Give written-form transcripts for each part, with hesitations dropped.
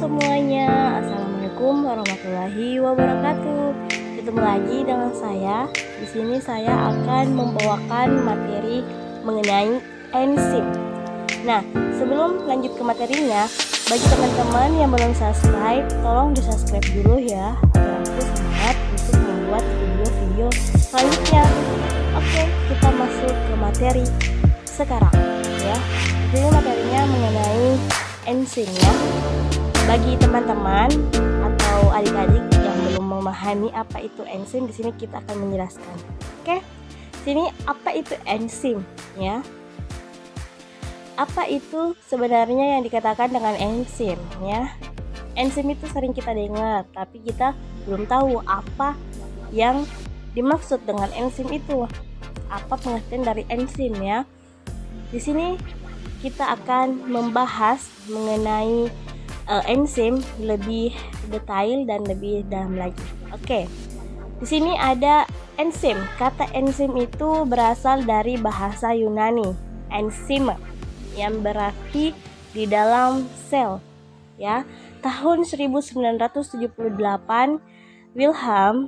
semuanya, Assalamualaikum warahmatullahi wabarakatuh. Ketemu lagi dengan saya. Di sini saya akan membawakan materi mengenai enzim. Nah, sebelum lanjut ke materinya, bagi teman-teman yang belum subscribe, tolong di-subscribe dulu ya, agar aku semangat untuk membuat video-video selanjutnya. Oke, kita masuk ke materi sekarang ya. Jadi materinya mengenai enzim ya. Bagi teman-teman atau adik-adik yang belum memahami apa itu enzim, di sini kita akan menjelaskan. Oke, sini apa itu enzim ya? Apa itu sebenarnya yang dikatakan dengan enzim ya? Enzim itu sering kita dengar, tapi kita belum tahu apa yang dimaksud dengan enzim itu. Apa pengertian dari enzim ya? Di sini kita akan membahas mengenai enzim lebih detail dan lebih dalam lagi. Oke. Di sini ada enzim. Kata enzim itu berasal dari bahasa Yunani, enzima, yang berarti di dalam sel. Ya. Tahun 1978, Wilhelm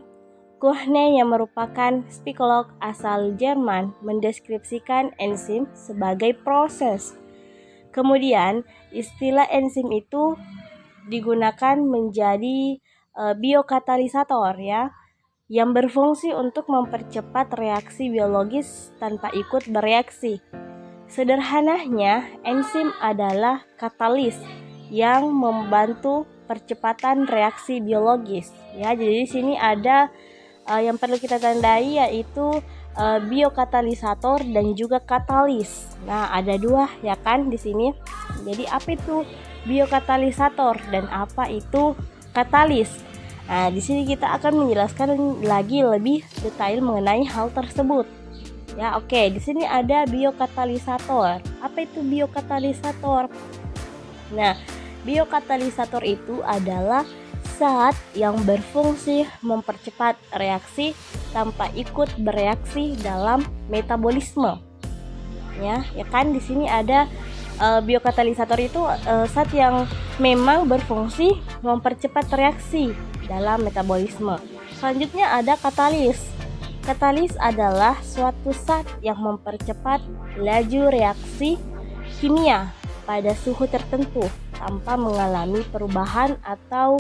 Koene yang merupakan psikolog asal Jerman mendeskripsikan enzim sebagai proses. Kemudian, istilah enzim itu digunakan menjadi biokatalisator ya, yang berfungsi untuk mempercepat reaksi biologis tanpa ikut bereaksi. Sederhananya, enzim adalah katalis yang membantu percepatan reaksi biologis ya. Jadi di sini ada yang perlu kita tandai, yaitu biokatalisator dan juga katalis. Nah, ada dua ya kan di sini. Jadi apa itu biokatalisator dan apa itu katalis? Nah, di sini kita akan menjelaskan lagi lebih detail mengenai hal tersebut. Ya, oke. Di sini ada biokatalisator. Apa itu biokatalisator? Nah, biokatalisator itu adalah zat yang berfungsi mempercepat reaksi tanpa ikut bereaksi dalam metabolisme. Ya kan di sini ada biokatalisator itu zat yang memang berfungsi mempercepat reaksi dalam metabolisme. Selanjutnya ada katalis. Katalis adalah suatu zat yang mempercepat laju reaksi kimia pada suhu tertentu tanpa mengalami perubahan atau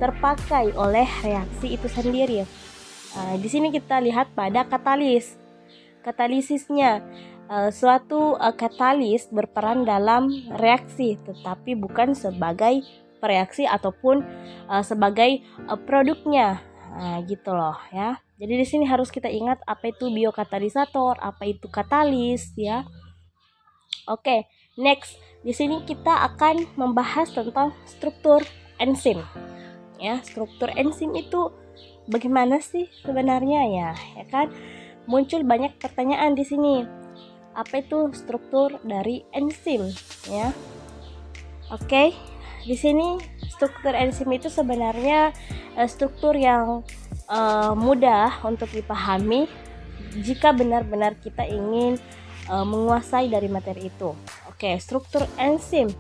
terpakai oleh reaksi itu sendiri. Di sini kita lihat pada katalis. Katalisisnya, suatu katalis berperan dalam reaksi, tetapi bukan sebagai pereaksi ataupun sebagai produknya. Gitu loh ya. Jadi di sini harus kita ingat apa itu biokatalisator, apa itu katalis ya. Oke, next. Di sini kita akan membahas tentang struktur enzim. Ya, struktur enzim itu bagaimana sih sebenarnya ya kan? Muncul banyak pertanyaan di sini. Apa itu struktur dari enzim ya? Oke, di sini struktur enzim itu sebenarnya struktur yang mudah untuk dipahami jika benar-benar kita ingin menguasai dari materi itu. Oke, struktur enzim.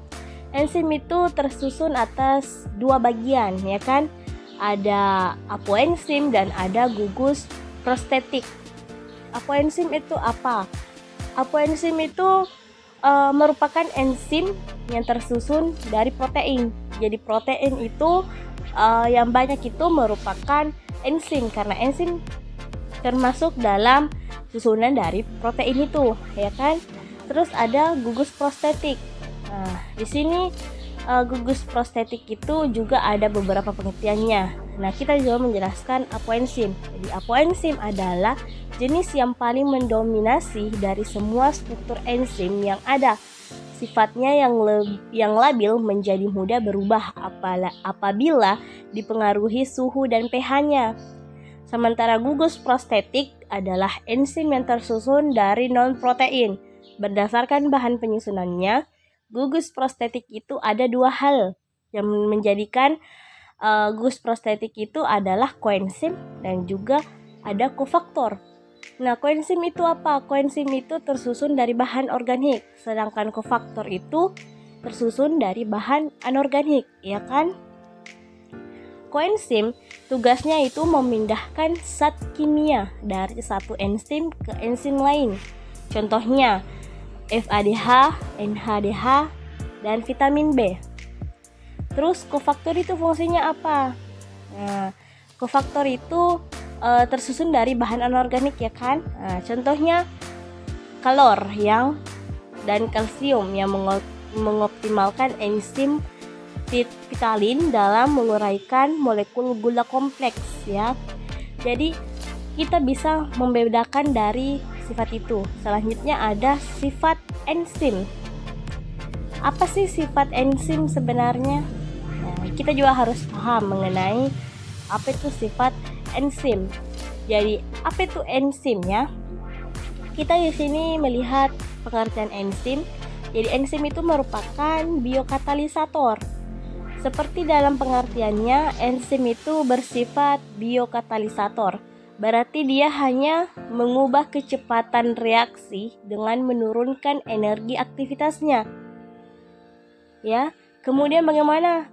Enzim itu tersusun atas dua bagian ya kan? Ada apoenzim dan ada gugus prostetik. Apoenzim itu apa? Apoenzim itu merupakan enzim yang tersusun dari protein. Jadi protein itu yang banyak itu merupakan enzim, karena enzim termasuk dalam susunan dari protein itu ya kan? Terus ada gugus prostetik. Nah, di sini gugus prostetik itu juga ada beberapa pengertiannya. Nah, kita juga menjelaskan apoenzim. Jadi apoenzim adalah jenis yang paling mendominasi dari semua struktur enzim yang ada. Sifatnya yang labil menjadi mudah berubah apabila dipengaruhi suhu dan pH-nya. Sementara gugus prostetik adalah enzim yang tersusun dari non-protein. Berdasarkan bahan penyusunannya, gugus prostetik itu ada dua hal yang menjadikan gugus prostetik itu adalah koenzim dan juga ada kofaktor. Nah, koenzim itu apa? Koenzim itu tersusun dari bahan organik, sedangkan kofaktor itu tersusun dari bahan anorganik, ya kan? Koenzim tugasnya itu memindahkan zat kimia dari satu enzim ke enzim lain. Contohnya FADH, NHDH, dan vitamin B. Terus kofaktor itu fungsinya apa? Nah, kofaktor itu tersusun dari bahan anorganik, ya kan? Nah, contohnya kalor dan kalsium yang mengoptimalkan enzim vitalin dalam menguraikan molekul gula kompleks, ya. Jadi kita bisa membedakan dari sifat itu. Selanjutnya ada sifat enzim. Apa sih sifat enzim sebenarnya? Nah, kita juga harus paham mengenai apa itu sifat enzim. Jadi apa itu enzim, ya? Kita di sini melihat pengertian enzim. Jadi enzim itu merupakan biokatalisator. Seperti dalam pengertiannya, enzim itu bersifat biokatalisator. Berarti dia hanya mengubah kecepatan reaksi dengan menurunkan energi aktivitasnya. Ya, kemudian bagaimana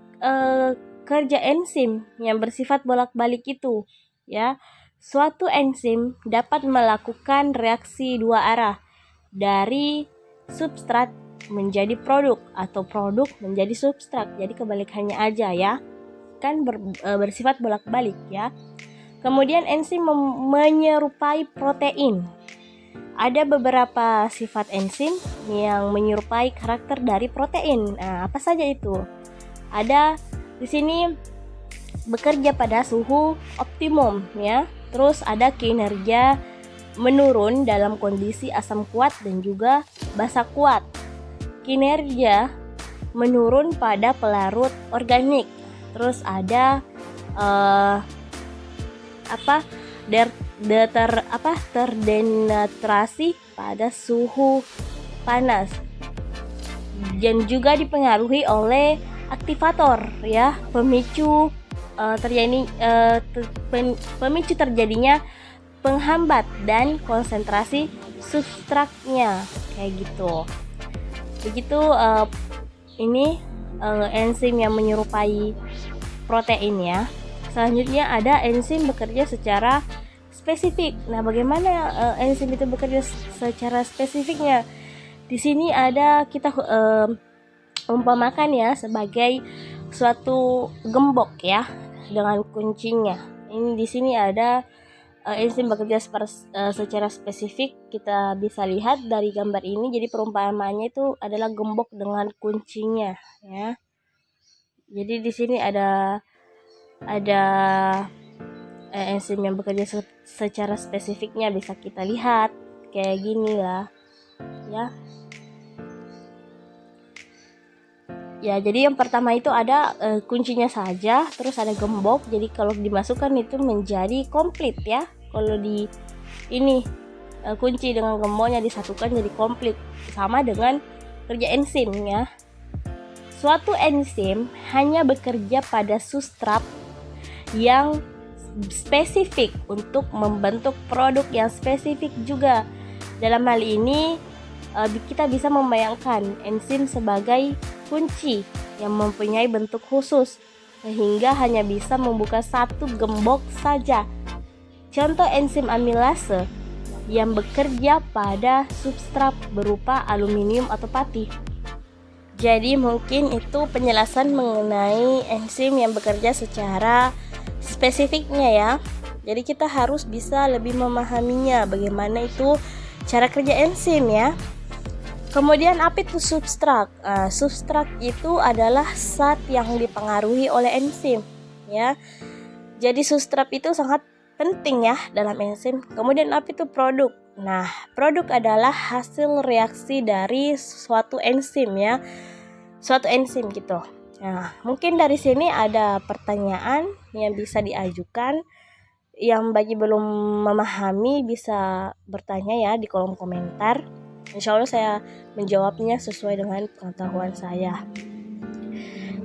kerja enzim yang bersifat bolak-balik itu? Ya, suatu enzim dapat melakukan reaksi dua arah dari substrat menjadi produk atau produk menjadi substrat. Jadi kebalikannya aja, ya. Kan bersifat bolak-balik, ya. Kemudian enzim menyerupai protein. Ada beberapa sifat enzim yang menyerupai karakter dari protein. Nah, apa saja itu? Ada di sini bekerja pada suhu optimum, ya. Terus ada kinerja menurun dalam kondisi asam kuat dan juga basa kuat. Kinerja menurun pada pelarut organik. Terus ada terdenaturasi pada suhu panas, dan juga dipengaruhi oleh aktivator, ya, pemicu terjadinya penghambat dan konsentrasi substratnya, kayak gitu. Begitu ini enzim yang menyerupai protein, ya. Selanjutnya ada enzim bekerja secara spesifik. Nah, bagaimana enzim itu bekerja secara spesifiknya? Di sini ada kita umpamakan, ya, sebagai suatu gembok, ya, dengan kuncinya. Ini di sini ada enzim bekerja secara spesifik. Kita bisa lihat dari gambar ini. Jadi perumpamaannya itu adalah gembok dengan kuncinya, ya. Jadi di sini ada enzim yang bekerja secara spesifiknya, bisa kita lihat kayak gini lah, ya. Ya, jadi yang pertama itu ada kuncinya saja, terus ada gembok. Jadi kalau dimasukkan itu menjadi komplit, ya. Kalau di ini kunci dengan gemboknya disatukan jadi komplit, sama dengan kerja enzim, ya. Suatu enzim hanya bekerja pada substrat yang spesifik untuk membentuk produk yang spesifik juga. Dalam hal ini kita bisa membayangkan enzim sebagai kunci yang mempunyai bentuk khusus sehingga hanya bisa membuka satu gembok saja. Contoh enzim amilase yang bekerja pada substrat berupa aluminium atau pati. Jadi mungkin itu penjelasan mengenai enzim yang bekerja secara spesifiknya, ya. Jadi kita harus bisa lebih memahaminya bagaimana itu cara kerja enzim, ya. Kemudian apa itu substrat? Substrat itu adalah zat yang dipengaruhi oleh enzim, ya. Jadi substrat itu sangat penting, ya, dalam enzim. Kemudian apa itu produk? Nah, produk adalah hasil reaksi dari suatu enzim, ya. Suatu enzim gitu. Nah, mungkin dari sini ada pertanyaan yang bisa diajukan. Yang bagi belum memahami bisa bertanya, ya, di kolom komentar. Insya Allah saya menjawabnya sesuai dengan pengetahuan saya.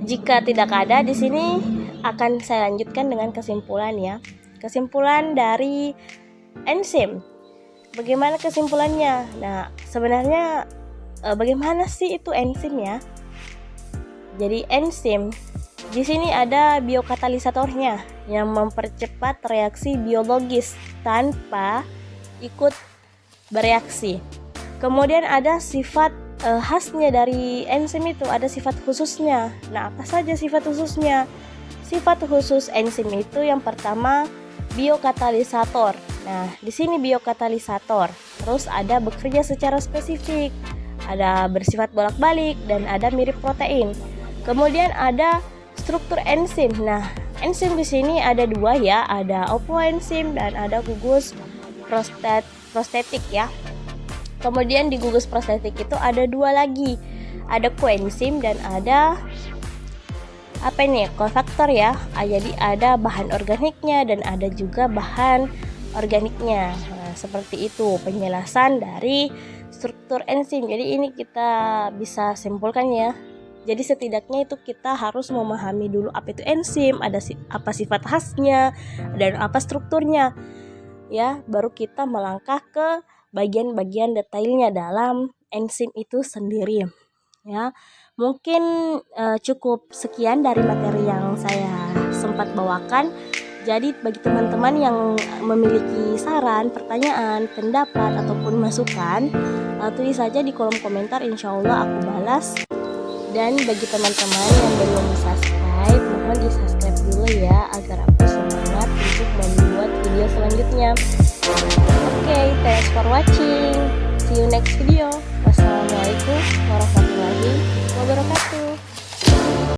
Jika tidak ada, di sini akan saya lanjutkan dengan kesimpulan, ya. Kesimpulan dari enzim. Bagaimana kesimpulannya? Nah, sebenarnya bagaimana sih itu enzim, ya? Jadi enzim di sini ada biokatalisatornya yang mempercepat reaksi biologis tanpa ikut bereaksi. Kemudian ada sifat khasnya dari enzim itu, ada sifat khususnya. Nah, apa saja sifat khususnya? Sifat khusus enzim itu yang pertama biokatalisator. Nah, di sini biokatalisator. Terus ada bekerja secara spesifik, ada bersifat bolak-balik, dan ada mirip protein. Kemudian ada struktur enzim. Nah, enzim di sini ada dua ya, ada opoenzim dan ada gugus prostetik ya. Kemudian di gugus prostetik itu ada dua lagi, ada koenzim dan ada kofaktor ya. Jadi ada bahan organiknya dan ada juga bahan organiknya. Nah, seperti itu penjelasan dari struktur enzim. Jadi ini kita bisa simpulkan ya. Jadi setidaknya itu kita harus memahami dulu apa itu enzim, apa sifat khasnya dan apa strukturnya. Ya, baru kita melangkah ke bagian-bagian detailnya dalam enzim itu sendiri. Ya, mungkin cukup sekian dari materi yang saya sempat bawakan. Jadi bagi teman-teman yang memiliki saran, pertanyaan, pendapat ataupun masukan, tulis saja di kolom komentar, insya Allah aku balas. Dan bagi teman-teman yang belum subscribe, mohon di subscribe dulu ya agar aku semangat untuk membuat video selanjutnya. Okay, thanks for watching. See you next video. Wassalamualaikum warahmatullahi wabarakatuh.